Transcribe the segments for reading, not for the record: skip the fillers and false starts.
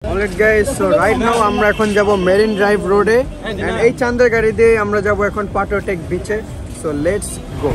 Alright guys, so right now আমরা এখন যাব মেরিন ড্রাইভ রোডে and এই চান্দের গাড়ি দিয়ে আমরা যাব এখন পাটোটেক বিচে। So let's go.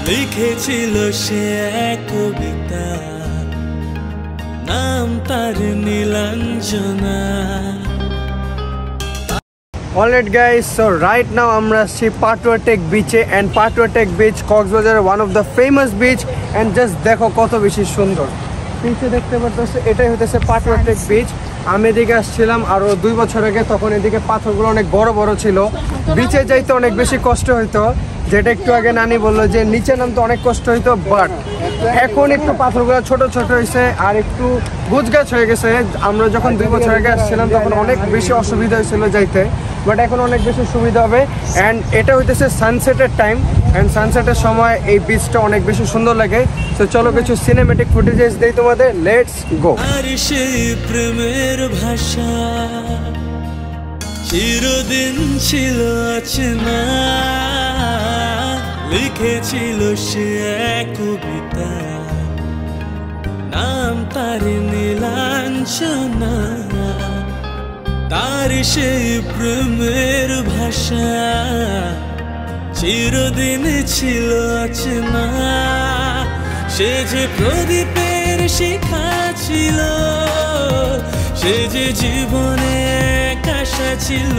লিখেছিল সে এক কবিতা, নাম তার Nilanjana. Alright guys, so right now আমরা আছি পাটোটেক বিচে and Patuartek beach Cox's Bazar one of the famous beach and just দেখো কত বেশি সুন্দর। নিচে দেখতে পাচ্ছ এটাই হতেছে পাটোটেক বিচ। আমি এদিকে আসছিলাম আরো 2 বছর আগে, তখন এদিকে পাথরগুলো অনেক বড় বড় ছিল, বিচে যাইতে অনেক বেশি কষ্ট হইতো, যেটা একটু আগে নানি বললো যে নিচে নামতে অনেক কষ্ট হইতো, বাট এখন একটু পাথরগুলো ছোট ছোট হয়েছে আর একটু গুছগাছ হয়ে গেছে। আমরা যখন 2 বছর আগে আসছিলাম তখন অনেক বেশি অসুবিধা হয়েছিল যাইতে, বাট এখন অনেক বেশি সুবিধা হবে। অ্যান্ড এটা হইতেছে সানসেটের টাইম অ্যান্ড সানসেটের সময় এই বিচটা অনেক বেশি সুন্দর লাগে। তো চলো কিছু সিনেমেটিক ফুটেজেস দেই তোমাদের, লেটস গো। আর সেই প্রেমের ভাষা চিরদিন ছিল অচেনা, লিখেছিল সে এক কবিতা, নাম তার নীলাঞ্জনা। তার সেই প্রেমের ভাষা চিরদিন ছিল অচেনা, সে যে প্রদীপের শিখা ছিল, সে যে জীবনে এক আশা ছিল,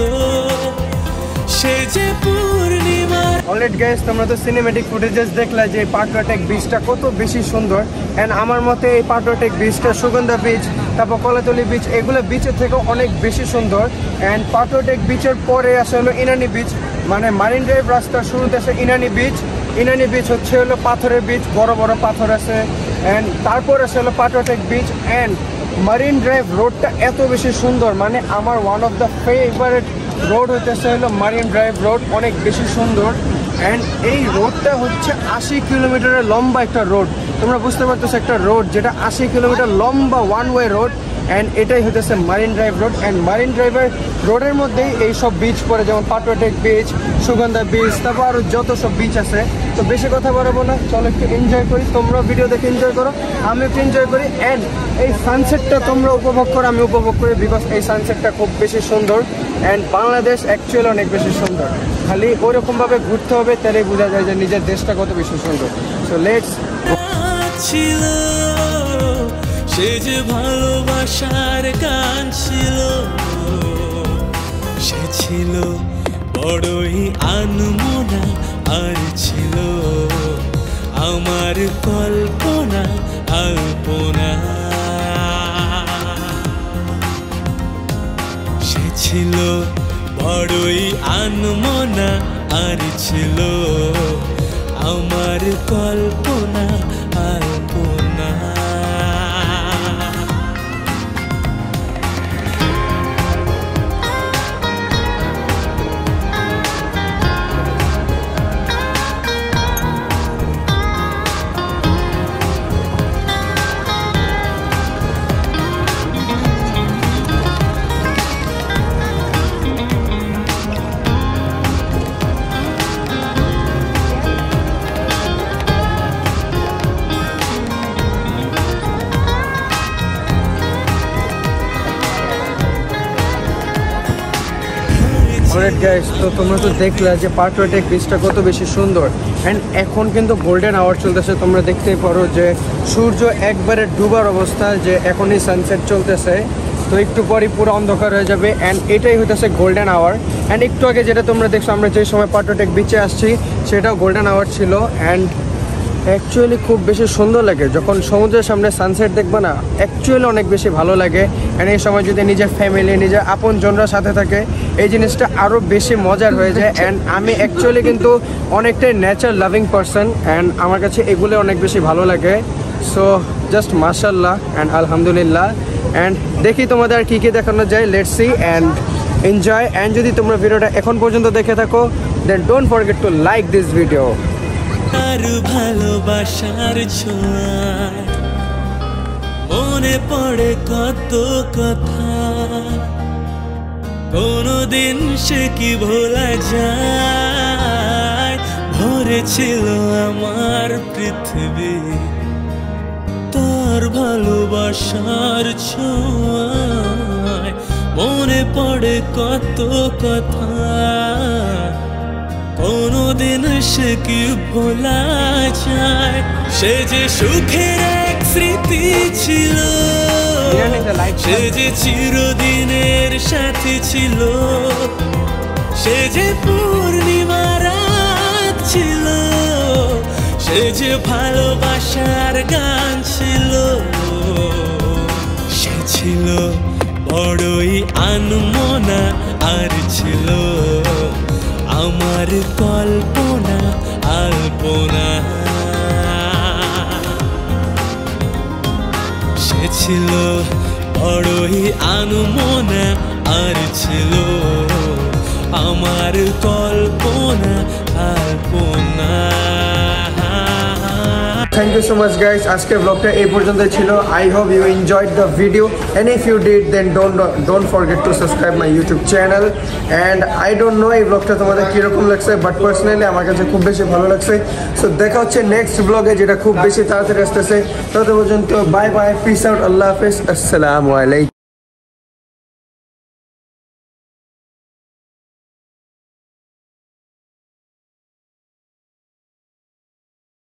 সে যে পূর্ণিমা। অলরেডি গাইস, তোমরা তো সিনেমেটিক ফুটেজেস দেখলা যে পাটোটেক বিচটা কত বেশি সুন্দর। অ্যান্ড আমার মতে এই পাটোটেক বিচটা, সুগন্ধা বিচ, তারপর কলাতলি বিচ, এগুলো বিচের থেকে অনেক বেশি সুন্দর। অ্যান্ড পাটোটেক বিচের পরে আসে হলো ইনানি বিচ, মানে মারিন ড্রাইভ রাস্তার শুরুতে আসে ইনানি বিচ। ইনানি বিচ হচ্ছে হলো পাথরের বিচ, বড় বড় পাথর আছে। অ্যান্ড তারপর আসে হলো পাটোটেক বিচ। অ্যান্ড মারিন ড্রাইভ রোডটা এত বেশি সুন্দর, মানে আমার one of the favourite road হইতেছে হলো মারিন ড্রাইভ রোড, অনেক বেশি সুন্দর। অ্যান্ড এই রোডটা হচ্ছে 80 কিলোমিটারের লম্বা একটা রোড। তোমরা বুঝতে পারতেছো একটা রোড যেটা 80 কিলোমিটার লম্বা, ওয়ান ওয়ে রোড। অ্যান্ড এটাই হইতেছে মারিন ড্রাইভ রোড। অ্যান্ড মারিন ড্রাইভের রোডের মধ্যেই এই সব বিচ পড়ে, যেমন পাটোটেক বিচ, সুগন্ধা বিচ, তারপর আরও যত সব বিচ আছে। তো বেশি কথা বাড়াবো না, চলো একটু এনজয় করি। তোমরা ভিডিও দেখে এনজয় করো, আমি একটু এনজয় করি। অ্যান্ড এই সানসেটটা তোমরা উপভোগ করো, আমি উপভোগ করি, বিকজ এই সানসেটটা খুব বেশি সুন্দর। অ্যান্ড বাংলাদেশ অ্যাকচুয়ালি অনেক বেশি সুন্দর, খালি ওইরকমভাবে ঘুরতে হবে, তাহলেই বোঝা যায় যে নিজের দেশটা কত বেশি সুন্দর। সো লেটস ছিল সে যে ভালোবাসার গান ছিল, সে ছিল বড়ই আনমনা, আর ছিল আমার কল্পনা আলপনা। সে ছিল বড়ই আনমনা, আর ছিল আমার কল্পনা আলপনা। অলরাইট গাইস, তো তোমরা তো দেখলা যে পাটুয়াটেক বিচটা কত বেশি সুন্দর। অ্যান্ড এখন কিন্তু গোল্ডেন আওয়ার চলতেছে, তোমরা দেখতেই পারো যে সূর্য একবারে ডুবার অবস্থা, যে এখনই সানসেট চলতেছে, তো একটু পরই পুরো অন্ধকার হয়ে যাবে। অ্যান্ড এটাই হইতেছে গোল্ডেন আওয়ার। অ্যান্ড একটু আগে যেটা তোমরা দেখছো আমরা যে সময় পাটুয়াটেক বিচে আসছি সেটাও গোল্ডেন আওয়ার ছিল। অ্যান্ড অ্যাকচুয়ালি খুব বেশি সুন্দর লাগে যখন সমুদ্রের সামনে সানসেট দেখবে না, অ্যাকচুয়ালি অনেক বেশি ভালো লাগে। অ্যান্ড এই সময় যদি নিজের ফ্যামিলি নিজের আপনজনরা সাথে থাকে এই জিনিসটা আরও বেশি মজার হয়ে যায়। অ্যান্ড আমি অ্যাকচুয়ালি কিন্তু অনেকটাই নেচার লাভিং পারসন, অ্যান্ড আমার কাছে এগুলো অনেক বেশি ভালো লাগে। সো জাস্ট মাশাল্লাহ অ্যান্ড আলহামদুলিল্লাহ। অ্যান্ড দেখি তোমাদের আর কী কী দেখানো যায়, let's see and enjoy. And যদি তোমরা ভিডিওটা এখন পর্যন্ত দেখে থাকো then don't forget to like this video. আর ভালোবাসার ছোঁয়ায় মনে পড়ে কত কথা, কোনদিন সে কি ভোলা যায়। ভরেছিল আমার পৃথিবী তোর ভালোবাসার ছোঁয়ায়, মনে পড়ে কত কথা, কোনদিন সে কি ভোলা যায়। সে যে সুখের এক স্মৃতি ছিল, সে যে চিরদিনের সাথী ছিল, সে যে পূর্ণিমা রাত ছিল, সে যে ভালোবাসার গান ছিল। সে ছিল বড়ই আনমনা আর ছিল আমার কল্পনা আলপনা। সে ছিল বড়ই আনমনা আর ছিল আমার কল্পনা আলপনা। Thank you so much guys, আজকের ব্লগটা এই পর্যন্ত ছিল। I hope you enjoyed the video and if you did then don't forget to subscribe my YouTube channel. And I don't know এই ব্লগটা তোমাদের কীরকম লাগছে, বাট পার্সোনালি আমার কাছে খুব বেশি ভালো লাগছে। সো দেখা হচ্ছে নেক্সট ব্লগে, যেটা খুব বেশি তাড়াতাড়ি আসতেছে। তত পর্যন্ত বাই বাই, পিস আউট, আল্লাহ হাফেজ, আসসালামু আলাইকুম।